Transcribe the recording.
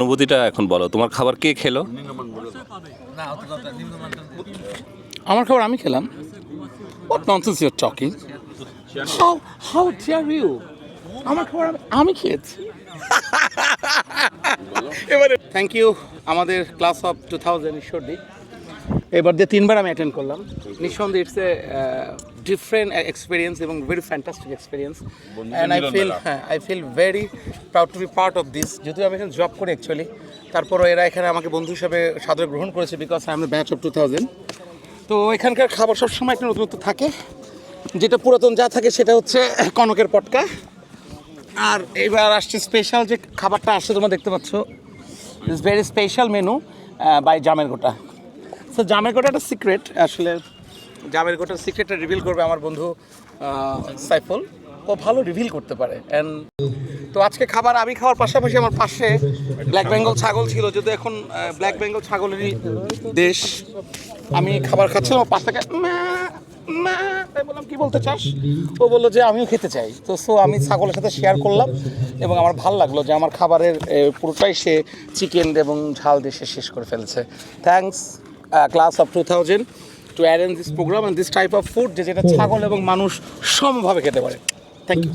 অনুভূতিটা এখন বলো, তোমার খাবার কে খেলো? আমার খাবার আমি খেলাম। What nonsense you're talking? How dare you? আমার খাবার আমি খেয়েছি। এবারে থ্যাংক ইউ আমাদের ক্লাস অফ 2000 ঈশ্বরদী। এবার দিয়ে 3বার আমি অ্যাটেন্ড করলাম। নিঃসন্দেহে ইটস এ ডিফারেন্ট এক্সপিরিয়েন্স এবং very fantastic experience and I feel very proud to be part of this. যেহেতু আমি এখানে জব করি অ্যাকচুয়ালি, তারপরও এরা এখানে আমাকে বন্ধু হিসাবে সাদরে গ্রহণ করেছে because I am the batch of 2000। তো এখানকার খাবার সবসময় একটা নতুনত্ব থাকে, যেটা পুরাতন যা থাকে সেটা হচ্ছে কনকের পটকা। আর এবার আসছে স্পেশাল যে খাবারটা আসছে তোমরা দেখতে পাচ্ছ, it's very special menu by জামের গোটা। সো জামের গোটা একটা সিক্রেট, আসলে জামের গোটার সিক্রেটটা রিভিল করবে আমার বন্ধু সাইফুল। ও ভালো রিভিল করতে পারে। অ্যান্ড তো আজকে খাবার আমি খাওয়ার পাশাপাশি আমার পাশে ব্ল্যাক বেঙ্গল ছাগল ছিল, যদি এখন ব্ল্যাক বেঙ্গল ছাগলেরই দেশ। আমি খাবার খাচ্ছিলাম, আমার পাশ থেকে তাই বললাম কি বলতে চাস? ও বললো যে আমিও খেতে চাই। তো সো আমি ছাগলের সাথে শেয়ার করলাম এবং আমার ভালো লাগলো যে আমার খাবারের পুরোটাই সে চিকেন এবং ঝাল দিয়ে সে শেষ করে ফেলছে। Thanks class of 2000 to arrange this programme and this type of food, যেটা ছাগল এবং মানুষ সমভাবে খেতে পারে। Thank you.